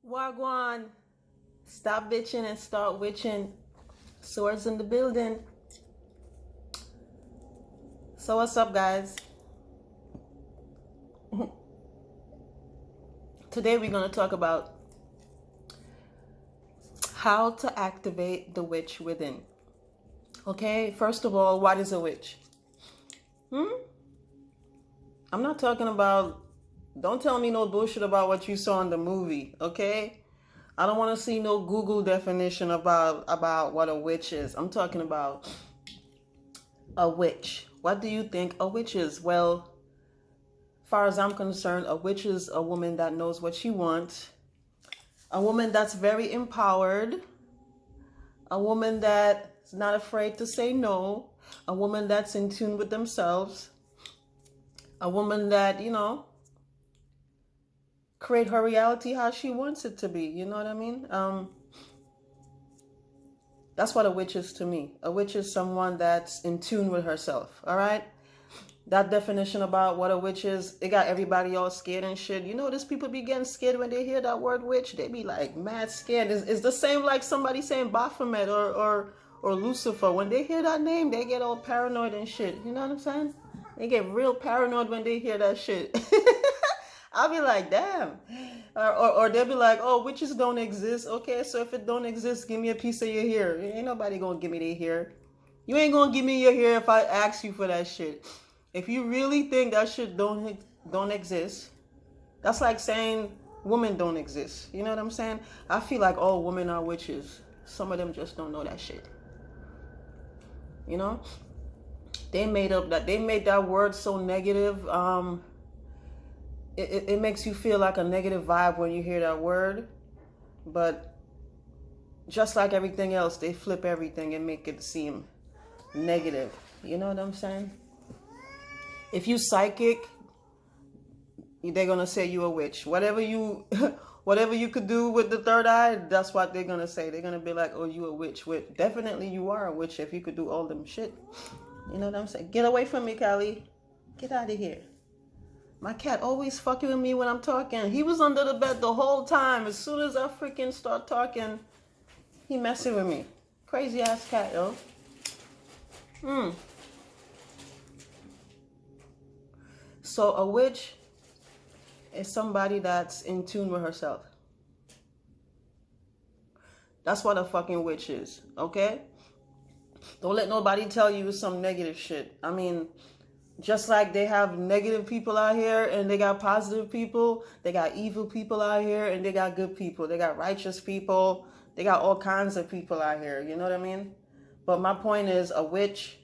Wagwan, stop bitching and start witching. Swords in the building. So what's up, guys? Today we're going to talk about how to activate the witch within. Okay, first of all, what is a witch? I'm not talking about, don't tell me no bullshit about what you saw in the movie, okay? I don't want to see no Google definition about what a witch is. I'm talking about a witch. What do you think a witch is? Well, as far as I'm concerned, a witch is a woman that knows what she wants, a woman that's very empowered, a woman that's not afraid to say no, a woman that's in tune with themselves, a woman that, create her reality how she wants it to be. You know what I mean? That's what a witch is to me. A witch is someone that's in tune with herself. All right? That definition about what a witch is, it got everybody all scared and shit. You know, these people be getting scared when they hear that word witch. They be like mad scared. It's the same like somebody saying Baphomet or Lucifer. When they hear that name, they get all paranoid and shit. You know what I'm saying? They get real paranoid when they hear that shit. I'll be like, damn. Or they'll be like, oh, witches don't exist. Okay, so if it don't exist, give me a piece of your hair. Ain't nobody gonna give me their hair. You ain't gonna give me your hair if I ask you for that shit. If you really think that shit don't exist, that's like saying women don't exist. You know what I'm saying? I feel like all women are witches. Some of them just don't know that shit. You know? They made that word so negative. It makes you feel like a negative vibe when you hear that word. But just like everything else, they flip everything and make it seem negative. You know what I'm saying? If you psychic, they're gonna say you a witch. Whatever you could do with the third eye, that's what they're gonna say. They're gonna be like, oh, you a witch. Definitely you are a witch if you could do all them shit. You know what I'm saying? Get away from me, Callie. Get out of here. My cat always fucking with me when I'm talking. He was under the bed the whole time. As soon as I freaking start talking, he messing with me. Crazy ass cat, yo. So a witch is somebody that's in tune with herself. That's what a fucking witch is, okay? Don't let nobody tell you some negative shit. I mean, just like they have negative people out here and they got positive people, they got evil people out here and they got good people. They got righteous people. They got all kinds of people out here. You know what I mean? But my point is, a witch,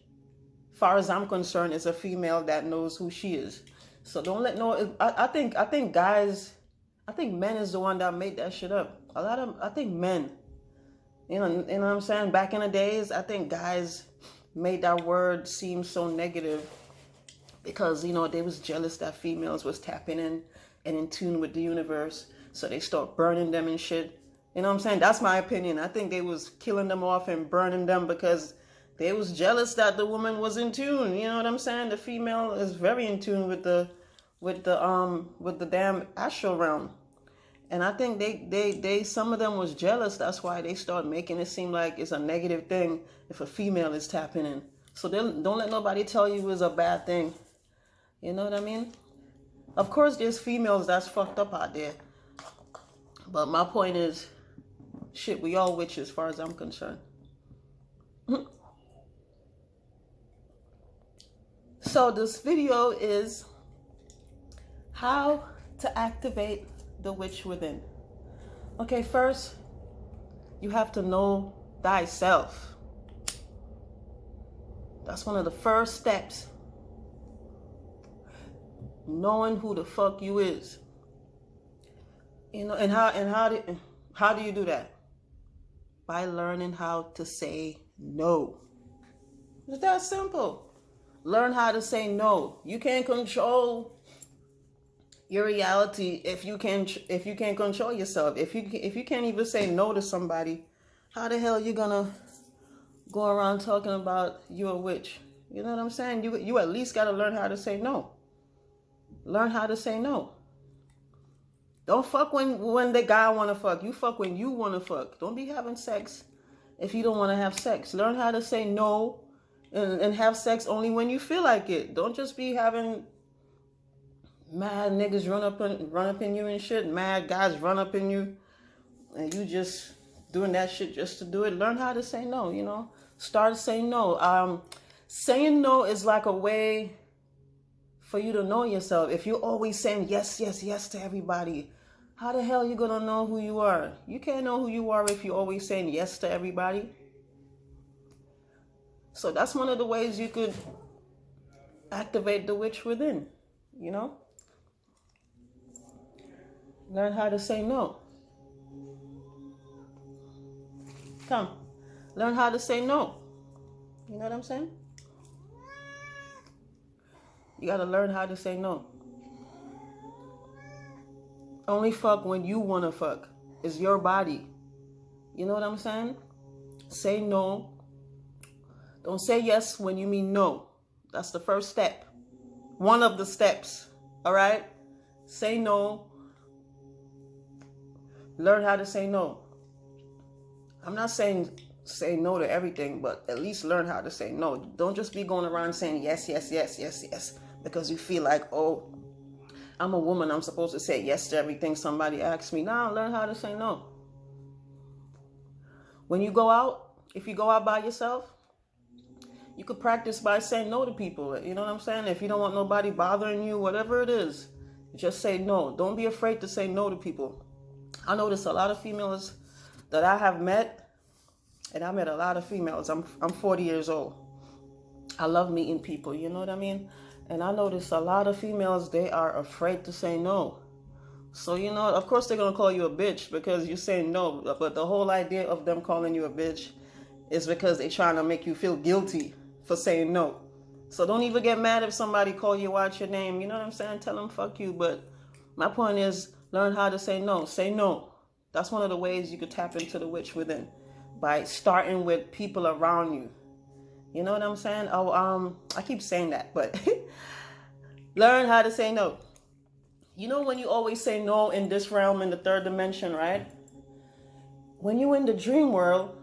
as far as I'm concerned, is a female that knows who she is. So don't let no. I think men is the one that made that shit up. I think men. You know what I'm saying? Back in the days, I think guys made that word seem so negative because, they was jealous that females was tapping in and in tune with the universe. So they start burning them and shit. You know what I'm saying? That's my opinion. I think they was killing them off and burning them because they was jealous that the woman was in tune. You know what I'm saying? The female is very in tune with the damn astral realm. And I think they some of them was jealous. That's why they start making it seem like it's a negative thing if a female is tapping in. So don't let nobody tell you it's a bad thing. You know what I mean? Of course, there's females that's fucked up out there. But my point is, shit, we all witches as far as I'm concerned. So this video is how to activate the witch within. Okay, first, you have to know thyself. That's one of the first steps. Knowing who the fuck you is. And how do you do that? By learning how to say no. It's that simple. Learn how to say no. You can't control your reality if you can't control yourself. If you can't even say no to somebody, how the hell you gonna go around talking about you a witch? You know what I'm saying? You at least gotta learn how to say no. Learn how to say no. Don't fuck when the guy wanna fuck. You fuck when you wanna fuck. Don't be having sex if you don't wanna have sex. Learn how to say no and have sex only when you feel like it. Don't just be having mad niggas run up in you and shit. Mad guys run up in you and you just doing that shit just to do it. Learn how to say no, you know. Start saying no. Saying no is like a way for you to know yourself. If you're always saying yes, yes, yes to everybody, how the hell are you gonna know who you are? You can't know who you are if you're always saying yes to everybody. So that's one of the ways you could activate the witch within, you know? Learn how to say no. Come, learn how to say no. You know what I'm saying? You gotta learn how to say no. Only fuck when you wanna fuck. It's your body. You know what I'm saying? Say no. Don't say yes when you mean no. That's the first step. One of the steps. All right? Say no. Learn how to say no. I'm not saying say no to everything, but at least learn how to say no. Don't just be going around saying yes, yes, yes, yes, yes, because you feel like, oh, I'm a woman, I'm supposed to say yes to everything somebody asks me. Now learn how to say no. When you go out, if you go out by yourself, you could practice by saying no to people. You know what I'm saying? If you don't want nobody bothering you, whatever it is, just say no. Don't be afraid to say no to people. I notice a lot of females that I have met, and I met a lot of females. I'm 40 years old. I love meeting people, you know what I mean? And I notice a lot of females, they are afraid to say no. So, you know, of course they're going to call you a bitch because you're saying no. But the whole idea of them calling you a bitch is because they're trying to make you feel guilty for saying no. So don't even get mad if somebody call you out your name. You know what I'm saying? Tell them fuck you. But my point is, learn how to say no. Say no. That's one of the ways you could tap into the witch within, by starting with people around you. You know what I'm saying? Oh, I keep saying that, but learn how to say no. You know when you always say no in this realm, in the third dimension, right? When you're in the dream world,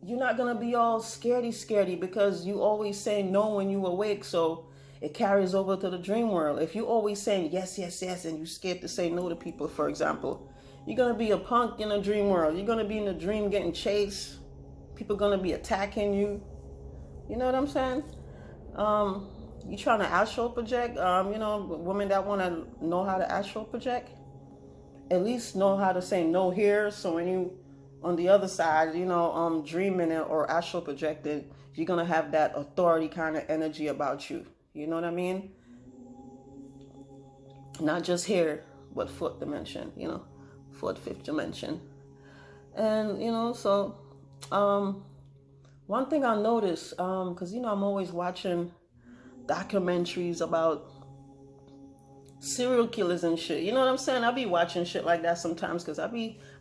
you're not going to be all scaredy because you always say no when you awake. So it carries over to the dream world. If you're always saying yes, yes, yes, and you're scared to say no to people, for example, you're going to be a punk in the dream world. You're going to be in the dream getting chased. People are going to be attacking you. You know what I'm saying? You trying to astral project, you know, women that want to know how to astral project, at least know how to say no here. So when you on the other side, you know, dreaming or astral projecting, you're going to have that authority kind of energy about you. You know what I mean? Not just here, but fourth dimension, you know, fourth, fifth dimension. And, you know, so, one thing I noticed, because, you know, I'm always watching documentaries about serial killers and shit. You know what I'm saying? I be watching shit like that sometimes because I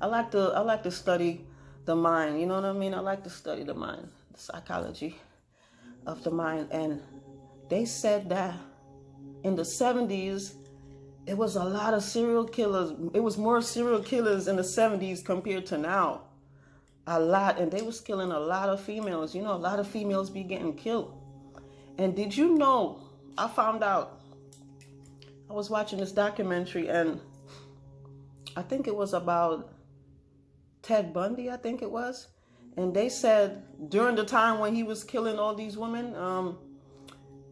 like to study the mind. You know what I mean? I like to study the mind, the psychology of the mind. And they said that in the 70s, it was a lot of serial killers. It was more serial killers in the 70s compared to now. A lot. And they was killing a lot of females. You know, a lot of females be getting killed. And did you know, I found out, I was watching this documentary and I think it was about Ted Bundy, I think it was. And they said during the time when he was killing all these women,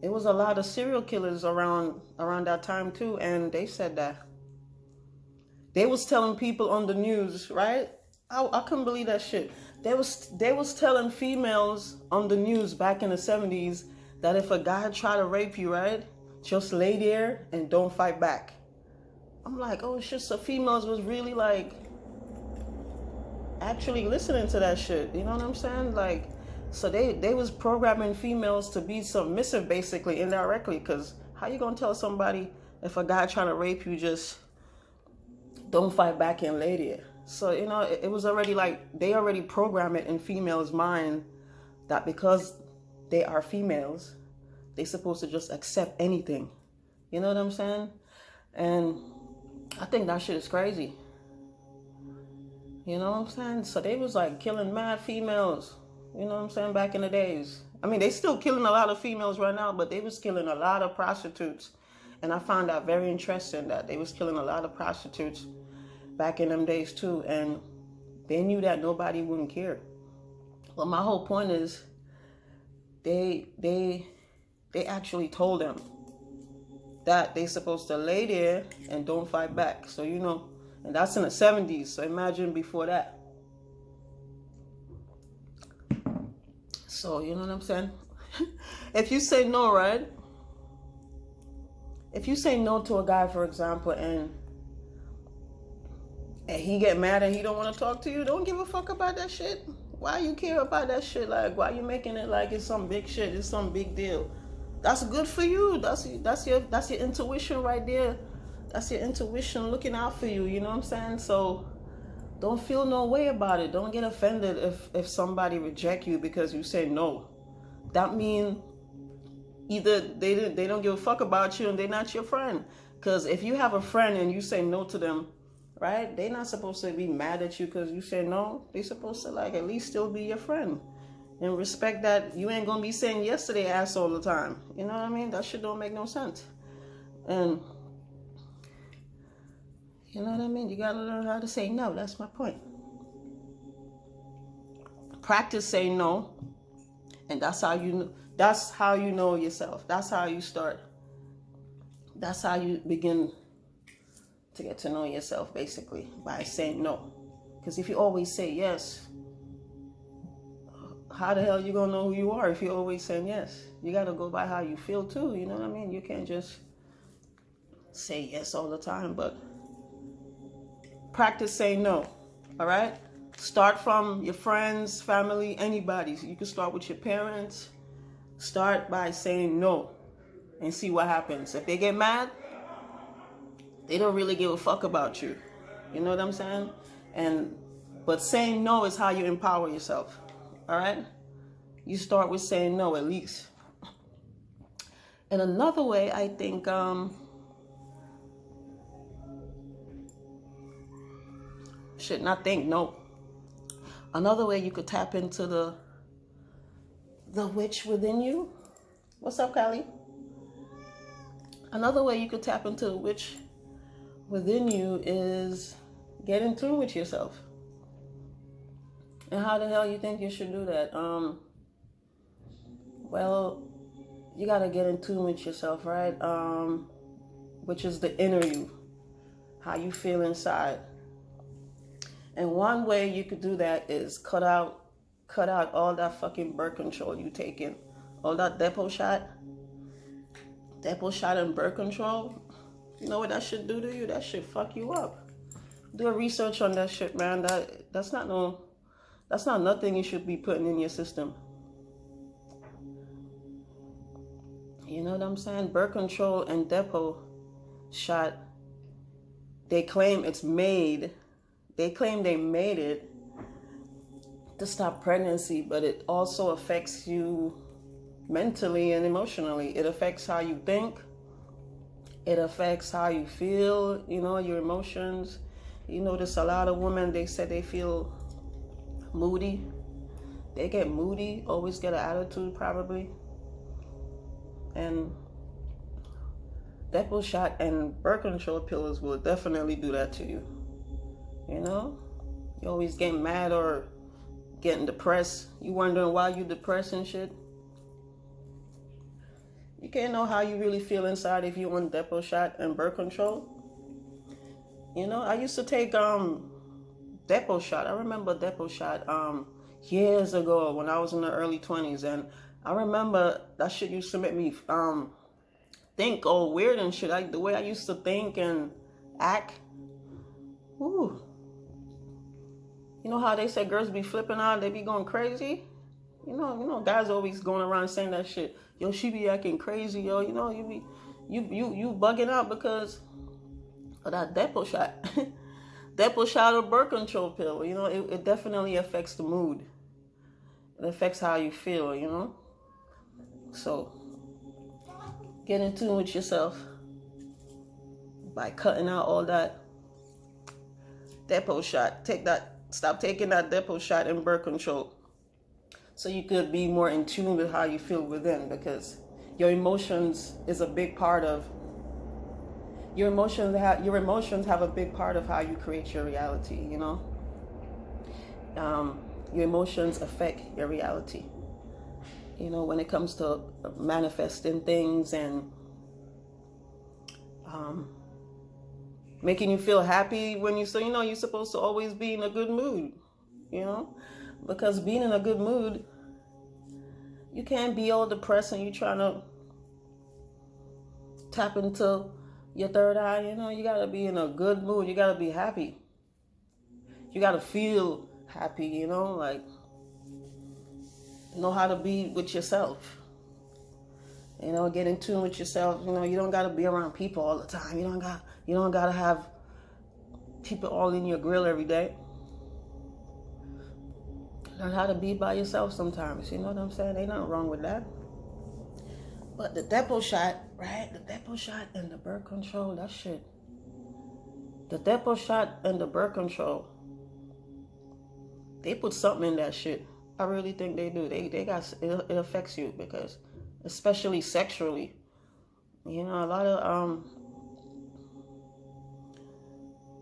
it was a lot of serial killers around that time too. And they said that they was telling people on the news, right? I couldn't believe that shit. They was telling females on the news back in the 70s that if a guy tried to rape you, right, just lay there and don't fight back. I'm like, oh shit, so females was really like actually listening to that shit. You know what I'm saying? Like, so they was programming females to be submissive basically, indirectly, because how you gonna tell somebody if a guy trying to rape you just don't fight back and lay there? So, you know, it was already like, they already program it in females' mind that because they are females, they supposed to just accept anything. You know what I'm saying? And I think that shit is crazy. You know what I'm saying? So they was like killing mad females. You know what I'm saying? Back in the days. I mean, they still killing a lot of females right now, but they was killing a lot of prostitutes. And I found that very interesting that they was killing a lot of prostitutes back in them days too. And they knew that nobody wouldn't care. But my whole point is they actually told them that they supposed to lay there and don't fight back. So, you know, and that's in the 70s. So imagine before that. So, you know what I'm saying? If you say no, right? If you say no to a guy, for example, and he get mad and he don't want to talk to you, don't give a fuck about that shit. Why you care about that shit? Like, why you making it like it's some big shit? It's some big deal. That's good for you. That's your intuition right there. That's your intuition looking out for you. You know what I'm saying? So don't feel no way about it. Don't get offended if somebody reject you because you say no. That means either they don't give a fuck about you and they're not your friend. Because if you have a friend and you say no to them, right? They're not supposed to be mad at you because you say no. They're supposed to like at least still be your friend. And respect that you ain't gonna be saying yes to their ass all the time. You know what I mean? That shit don't make no sense. And you know what I mean? You gotta learn how to say no. That's my point. Practice saying no. And that's how you know yourself. That's how you start. That's how you begin to get to know yourself, basically, by saying no. Because if you always say yes, how the hell you gonna know who you are if you're always saying yes? You gotta go by how you feel too, you know what I mean? You can't just say yes all the time, but practice saying no, all right? Start from your friends, family, anybody. You can start with your parents. Start by saying no and see what happens. If they get mad, they don't really give a fuck about you. You know what I'm saying? But saying no is how you empower yourself. All right? You start with saying no at least. And another way, I think, no. Another way you could tap into the witch within you. What's up, Callie? Another way you could tap into the witch within you is get in tune with yourself. And how the hell you think you should do that? Well, you gotta get in tune with yourself, right? Which is the inner you, how you feel inside. And one way you could do that is cut out all that fucking birth control you taking, all that depot shot and birth control. You know what that should do to you? That should fuck you up. Do a research on that shit, man. That's not nothing you should be putting in your system. You know what I'm saying? Birth control and depot shot, they claim they made it to stop pregnancy, but it also affects you mentally and emotionally. It affects how you think. It affects how you feel, you know, your emotions. You notice a lot of women, they say they feel moody. They get moody, always get an attitude probably. And depot shot and birth control pills will definitely do that to you. You know? You always getting mad or getting depressed. You wondering why you depressed and shit. You can't know how you really feel inside if you want depot shot and birth control. You know, I used to take depot shot. I remember depot shot years ago when I was in the early 20s, and I remember that shit used to make me think all weird and shit. Like the way I used to think and act. Ooh. You know how they say girls be flipping out, they be going crazy? You know, guys always going around saying that shit. Yo, she be acting crazy, yo. You know, you bugging out because of that depot shot. Depot shot or birth control pill. You know, it definitely affects the mood. It affects how you feel, you know? So, get in tune with yourself. by cutting out all that depot shot. Stop taking that depot shot and birth control, so you could be more in tune with how you feel within, because your emotions is a big part of your emotions have a big part of how you create your reality, you know. Your emotions affect your reality, you know, when it comes to manifesting things and making you feel happy when you, so you know, you're supposed to always be in a good mood, you know, because being in a good mood, you can't be all depressed and you're trying to tap into your third eye. You know, you gotta be in a good mood. You gotta be happy. You gotta feel happy, you know, like know how to be with yourself. You know, get in tune with yourself. You know, you don't gotta be around people all the time. You don't gotta have people all in your grill every day. Learn how to be by yourself sometimes. You know what I'm saying? Ain't nothing wrong with that. But the depot shot, right? The depot shot and the birth control, that shit. The depot shot and the birth control, they put something in that shit. I really think they do. They got, it affects you, because especially sexually, you know, a lot of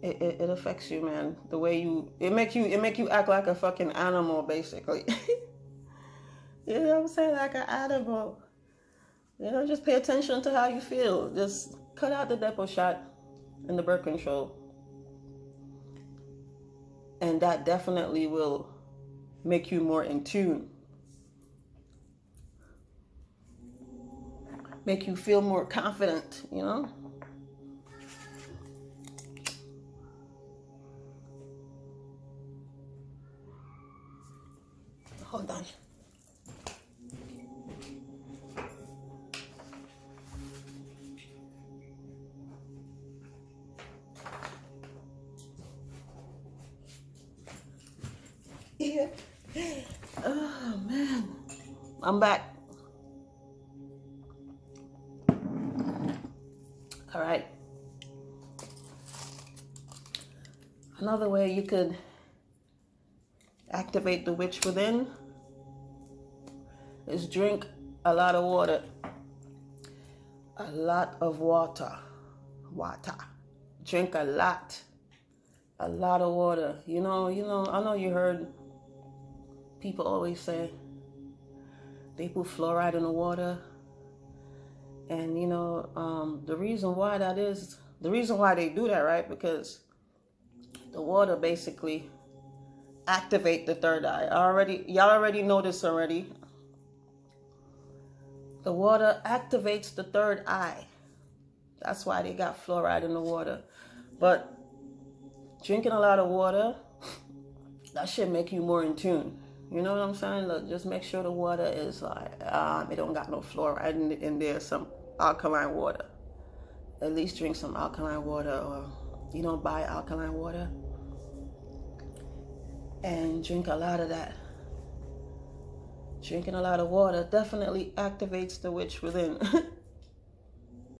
it affects you, man. The way it make you act like a fucking animal, basically. You know what I'm saying? Like an animal. You know, just pay attention to how you feel. Just cut out the depot shot and the birth control, and that definitely will make you more in tune. Make you feel more confident, you know? Hold on. Yeah. Oh, man. I'm back. All right. Another way you could activate the witch within is drink a lot of water. A lot of water. Drink a lot of water. You know, I know you heard people always say they put fluoride in the water. And you know, the reason why they do that, right? Because the water basically activate the third eye. Y'all already know this already. The water activates the third eye. That's why they got fluoride in the water. But drinking a lot of water, that should make you more in tune. You know what I'm saying? Look, just make sure the water is like, it don't got no fluoride in there, some alkaline water. At least drink some alkaline water, or, you know, buy alkaline water. And drink a lot of that. Drinking a lot of water definitely activates the witch within.